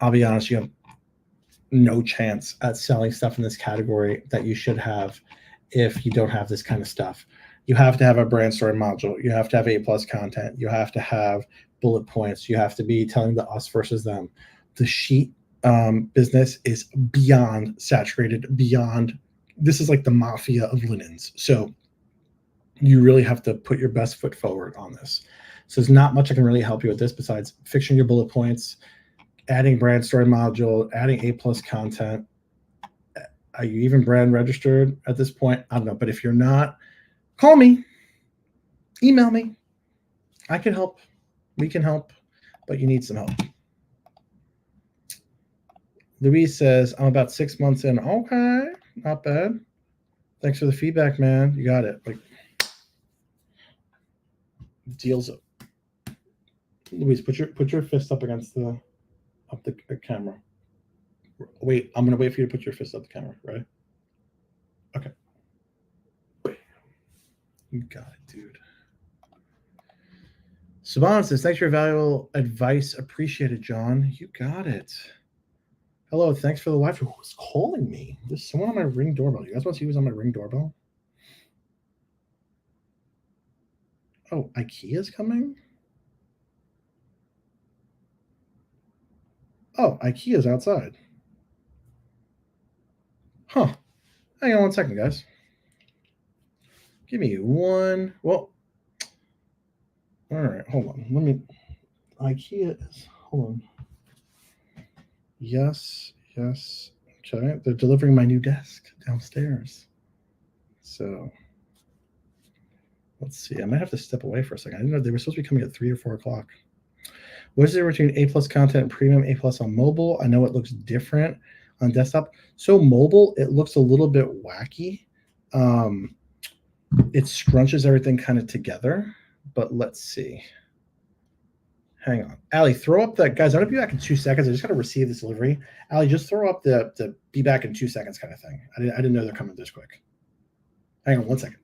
I'll be honest, you have no chance at selling stuff in this category that you should have if you don't have this kind of stuff. You have to have a brand story module. You have to have A+ content. You have to have bullet points. You have to be telling the us versus them. The sheet business is beyond saturated, this is like the mafia of linens. So you really have to put your best foot forward on this. So there's not much I can really help you with this besides fixing your bullet points, adding brand story module, adding A+ content. Are you even brand registered at this point? I don't know. But if you're not, call me, email me. I can help. We can help, but you need some help. Louise says, I'm about 6 months in. Okay, not bad. Thanks for the feedback, man. You got it. Like, deals up. Louise, put your fist up against the camera. Wait, I'm gonna wait for you to put your fist up the camera, right? Okay. You got it, dude. Saban says, thanks for your valuable advice. Appreciate it, John. You got it. Hello, thanks for the live. Who's calling me? There's someone on my Ring doorbell. You guys want to see who's on my Ring doorbell? Oh, IKEA's coming? Oh, IKEA's outside. Huh. Hang on one second, guys. Give me one. Well, all right, hold on. Let me. IKEA is. Hold on. Yes. Okay. They're delivering my new desk downstairs. So let's see. I might have to step away for a second. I didn't know they were supposed to be coming at 3 or 4 o'clock. What is the difference between A+ content and premium A+ on mobile? I know it looks different on desktop. So mobile, it looks a little bit wacky. It scrunches everything kind of together, but let's see. Hang on. Allie, throw up the, guys, I'm going to be back in 2 seconds. I just got to receive this delivery. Allie, just throw up the be back in 2 seconds kind of thing. I didn't know they're coming this quick. Hang on 1 second.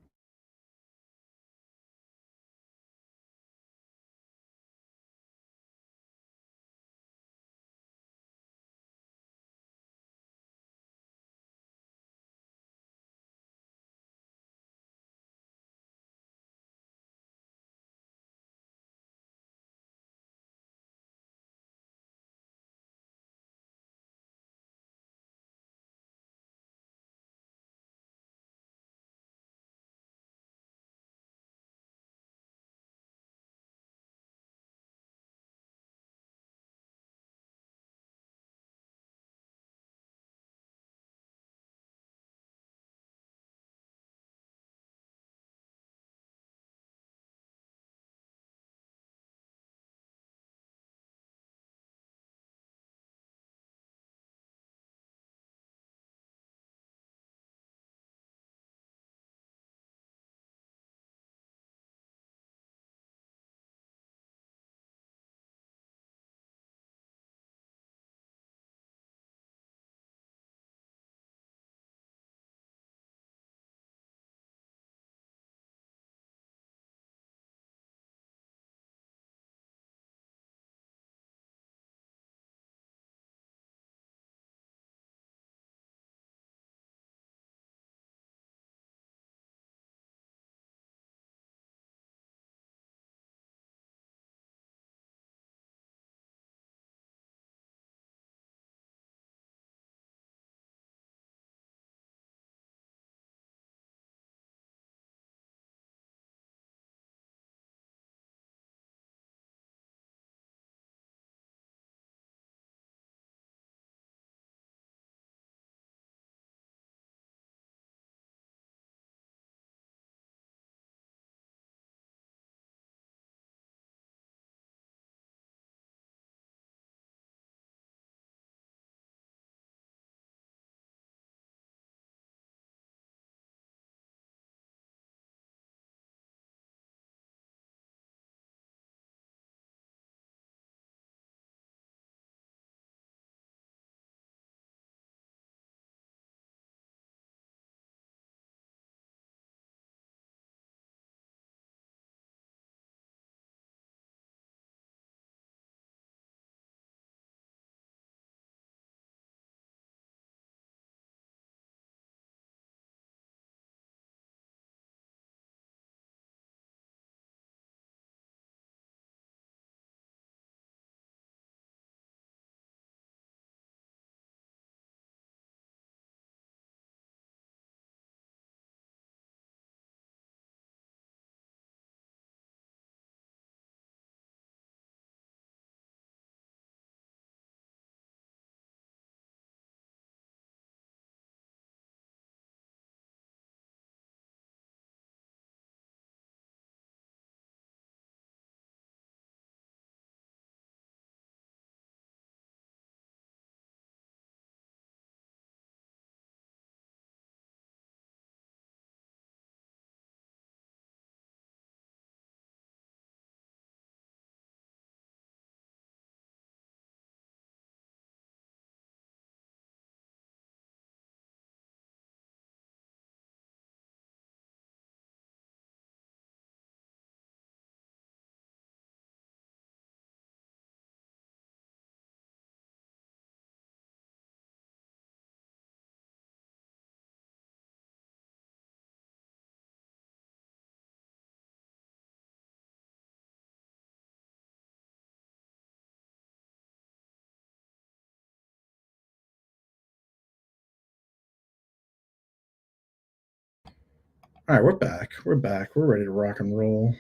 All right, we're back. We're back. We're ready to rock and roll.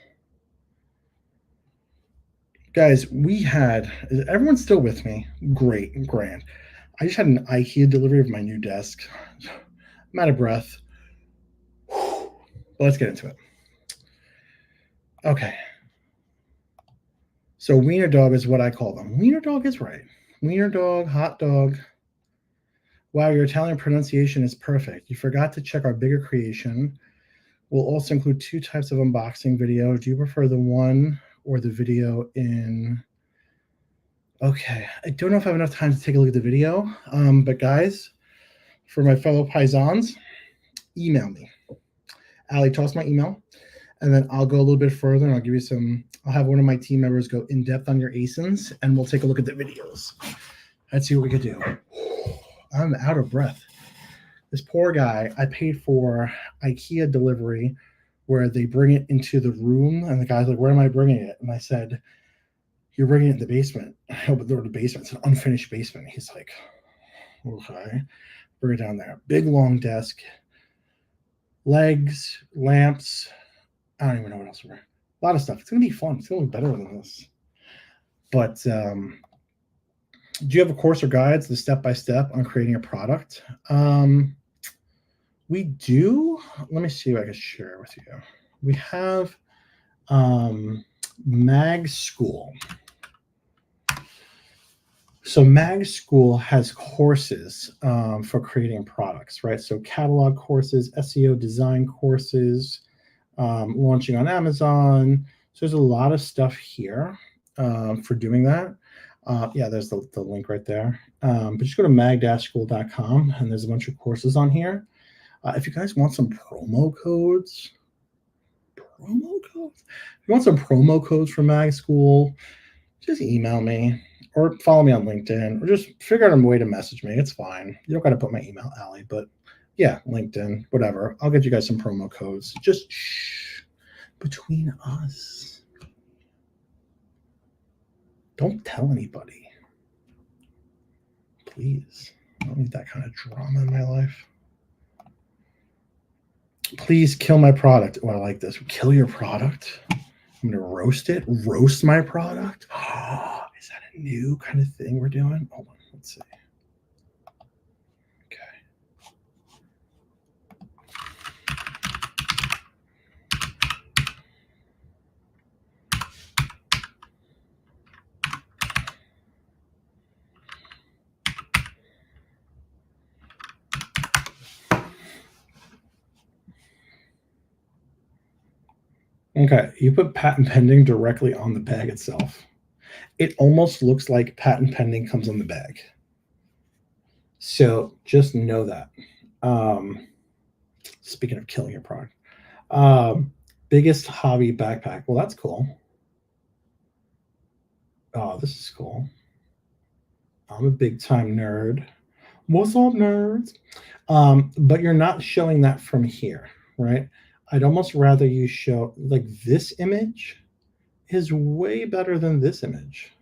Guys, we had, is everyone still with me? Great, grand. I just had an IKEA delivery of my new desk. I'm out of breath. But let's get into it. Okay. So wiener dog is what I call them. Wiener dog is right. Wiener dog, hot dog. Wow, your Italian pronunciation is perfect. You forgot to check our bigger creation. We'll also include 2 types of unboxing video. Do you prefer the one or the video in... Okay, I don't know if I have enough time to take a look at the video, but guys, for my fellow paisans, email me. Ali, toss my email, and then I'll go a little bit further, and I'll give you some... I'll have one of my team members go in depth on your ASINs, and we'll take a look at the videos. Let's see what we can do. I'm out of breath. This poor guy, I paid for IKEA delivery where they bring it into the room, and the guy's like, where am I bringing it? And I said, you're bringing it in the basement. I opened the door to the basement. It's an unfinished basement. He's like, okay, bring it down there. Big, long desk, legs, lamps. I don't even know what else we're. A lot of stuff. It's going to be fun. It's going to be better than this. But do you have a course or guides, the step-by-step on creating a product? We do. Let me see if I can share with you. We have Mag School. So Mag School has courses for creating products, right? So catalog courses, SEO design courses, launching on Amazon. So there's a lot of stuff here for doing that. Yeah, there's the link right there. But just go to mag-school.com, and there's a bunch of courses on here. If you guys want some promo codes, if you want some promo codes for Mag School, just email me or follow me on LinkedIn, or just figure out a way to message me. It's fine. You don't got to put my email, Ali, but yeah, LinkedIn, whatever. I'll get you guys some promo codes. Just shh, between us. Don't tell anybody. Please. I don't need that kind of drama in my life. Please kill my product. Oh, I like this. Kill your product. I'm going to roast it. Roast my product. Oh, is that a new kind of thing we're doing? Hold on. Let's see. Okay, you put patent pending directly on the bag itself. It almost looks like patent pending comes on the bag. So just know that. Speaking of killing your product. Biggest hobby backpack. Well, that's cool. Oh, this is cool. I'm a big time nerd. What's up, nerds? But you're not showing that from here, right? I'd almost rather you show, like, this image is way better than this image.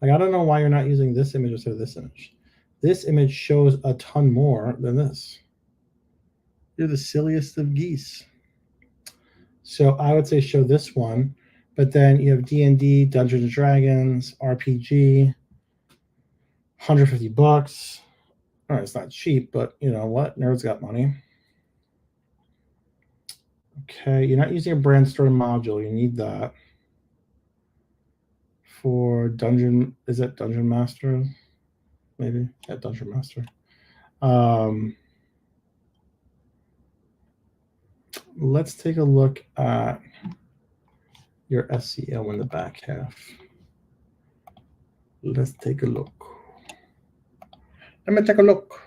Like, I don't know why you're not using this image instead of this image. This image shows a ton more than this. You're the silliest of geese. So I would say show this one, but then you have D&D, Dungeons and Dragons, RPG, 150 bucks. All right, it's not cheap, but you know what? Nerds got money. Okay, you're not using a brand story module. You need that for Dungeon. Is it Dungeon Master? Maybe. Yeah, Dungeon Master. Let's take a look at your SEO in the back half. Let's take a look. Let me take a look.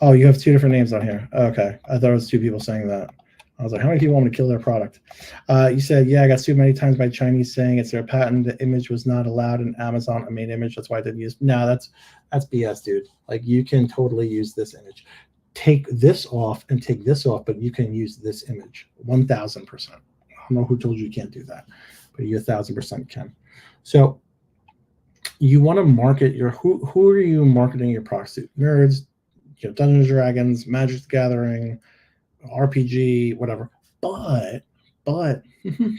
Oh, you have 2 different names on here. Okay. I thought it was 2 people saying that. I was like, how many people want to kill their product? You said, yeah, I got sued many times by Chinese saying it's their patent. The image was not allowed in Amazon, a main image. That's why I didn't use. No, that's BS, dude. Like, you can totally use this image. Take this off and take this off, but you can use this image 1,000%. I don't know who told you can't do that, but you 1,000% can. So you want to market your, who are you marketing your products to? Nerds, Dungeons and Dragons, Magic the Gathering, RPG, whatever. But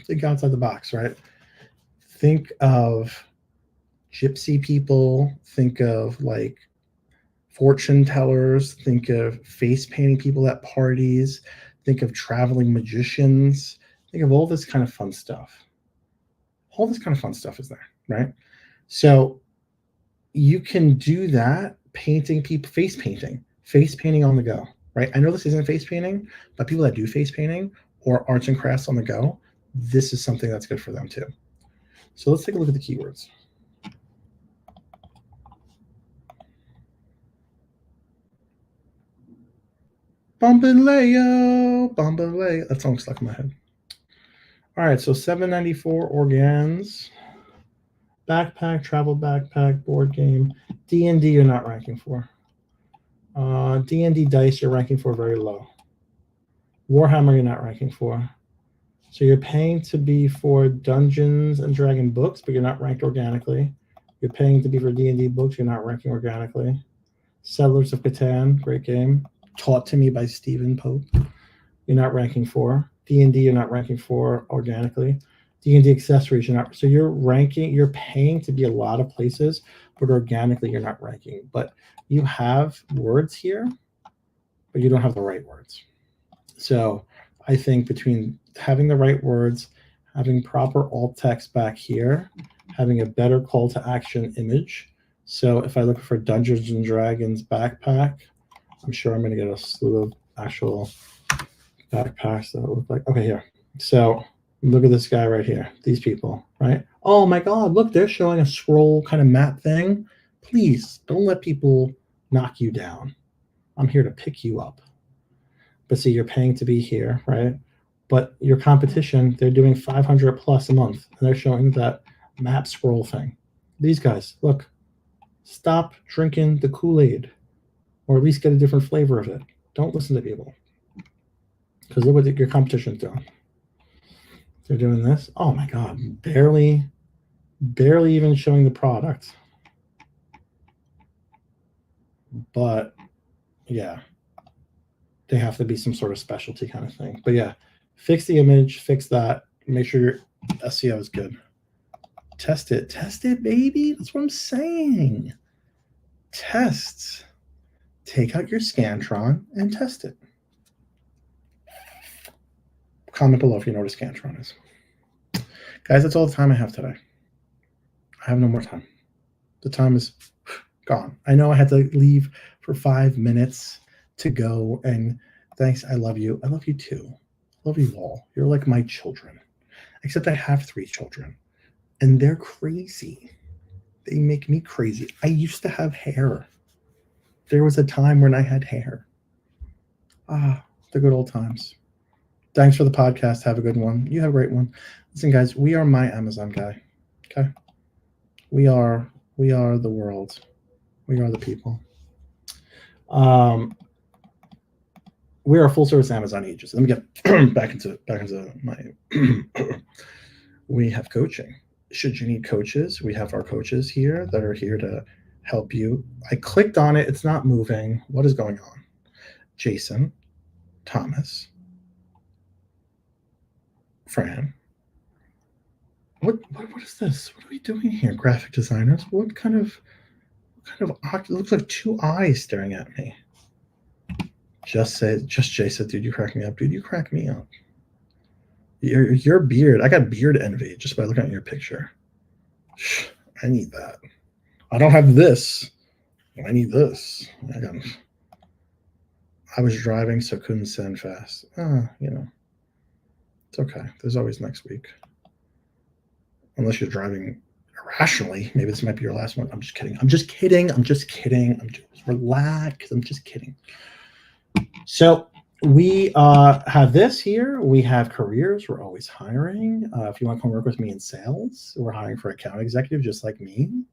think outside the box, right? Think of gypsy people. Think of like fortune tellers. Think of face painting people at parties. Think of traveling magicians. Think of all this kind of fun stuff. All this kind of fun stuff is there, right? So you can do that painting people, face painting on the go, right? I know this isn't face painting, but people that do face painting or arts and crafts on the go, this is something that's good for them too. So let's take a look at the keywords. Bambaleo. That song stuck in my head. All right, so $7.94 organs. Backpack, travel backpack, board game. D&D you're not ranking for. D&D dice you're ranking for very low. Warhammer you're not ranking for. So you're paying to be for Dungeons and Dragon books, but you're not ranked organically. You're paying to be for D&D books, you're not ranking organically. Settlers of Catan, great game. Taught to me by Stephen Pope. You're not ranking for. D&D you're not ranking for organically. D&D accessories you're not. So you're paying to be a lot of places, but organically you're not ranking. But you have words here, but you don't have the right words. So I think between having the right words, having proper alt text back here, having a better call to action image. So if I look for Dungeons and Dragons backpack, I'm sure I'm going to get a slew of actual backpacks that look like. Okay, here. So look at this guy right here. These people, right? Oh my God, look, they're showing a scroll kind of map thing. Please don't let people knock you down. I'm here to pick you up. But see, you're paying to be here, right? But your competition, they're doing 500 plus a month, and they're showing that map scroll thing. These guys, look, stop drinking the Kool-Aid, or at least get a different flavor of it. Don't listen to people. Because look what your competition's doing. They're doing this. Oh my God, barely even showing the product. But yeah, they have to be some sort of specialty kind of thing. But yeah, fix the image, fix that. Make sure your SEO is good. Test it, baby. That's what I'm saying. Test. Take out your Scantron and test it. Comment below if you know what a Scantron is. Guys, that's all the time I have today. I have no more time. The time is gone. I know I had to leave for 5 minutes to go, and thanks. I love you. I love you too. I love you all. You're like my children, except I have 3 children, and they're crazy. They make me crazy. I used to have hair. There was a time when I had hair. Ah, the good old times. Thanks for the podcast. Have a good one. You have a great one. Listen, guys, we are my Amazon guy. Okay? We are the world. We are the people. We are a full service Amazon agency. Let me get back into my we have coaching. Should you need coaches, we have our coaches here that are here to help you. I clicked on it. It's not moving. What is going on? Jason, Thomas, Fran. What is this? What are we doing here? Graphic designers. What kind of it looks like 2 eyes staring at me. Just Jay said, dude, you crack me up. Dude, you crack me up. Your beard. I got beard envy just by looking at your picture. I need that. I don't have this. I need this. I was driving, so couldn't send fast. It's okay. There's always next week. Unless you're driving irrationally. Maybe this might be your last one. I'm just kidding. Relax. I'm just kidding. So we have this here. We have careers. We're always hiring. If you want to come work with me in sales, we're hiring for account executive just like me.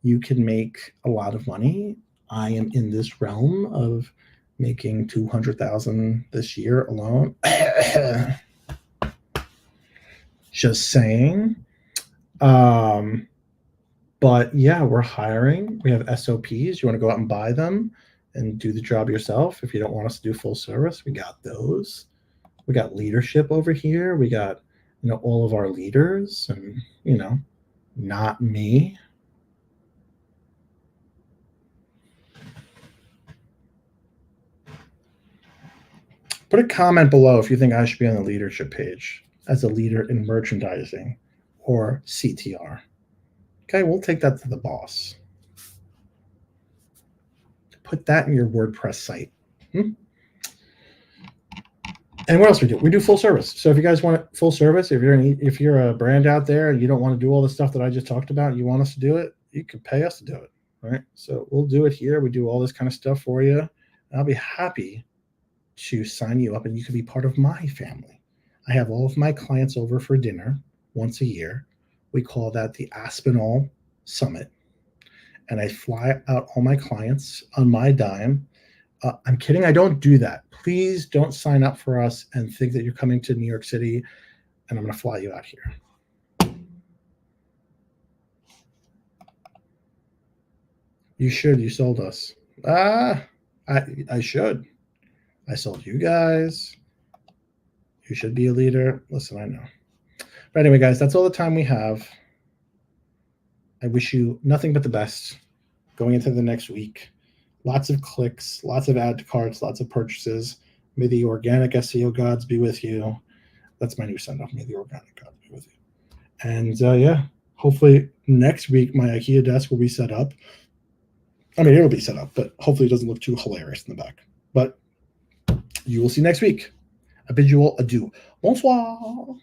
You can make a lot of money. I am in this realm of making $200,000 this year alone. Just saying. But yeah, we're hiring. We have SOPs. You want to go out and buy them. and do the job yourself. If you don't want us to do full service, we got those. We got leadership over here. We got, all of our leaders and, not me. Put a comment below if you think I should be on the leadership page as a leader in merchandising or CTR. Okay, we'll take that to the boss. Put that in your WordPress site. And what else we do? We do full service. So if you guys want full service, if you're a brand out there and you don't want to do all the stuff that I just talked about, and you want us to do it, you can pay us to do it. Right? So we'll do it here. We do all this kind of stuff for you. And I'll be happy to sign you up, and you can be part of my family. I have all of my clients over for dinner once a year. We call that the Aspinall Summit. And I fly out all my clients on my dime. I'm kidding. I don't do that. Please don't sign up for us and think that you're coming to New York City and I'm going to fly you out here. You should. You sold us. I should. I sold you guys. You should be a leader. Listen, I know. But anyway, guys, that's all the time we have. I wish you nothing but the best going into the next week. Lots of clicks, lots of add to carts, lots of purchases. May the organic SEO gods be with you. That's my new send off. May the organic gods be with you. And yeah, hopefully next week my IKEA desk will be set up. I mean, it'll be set up, but hopefully it doesn't look too hilarious in the back. But you will see next week. I bid you all adieu. Bonsoir.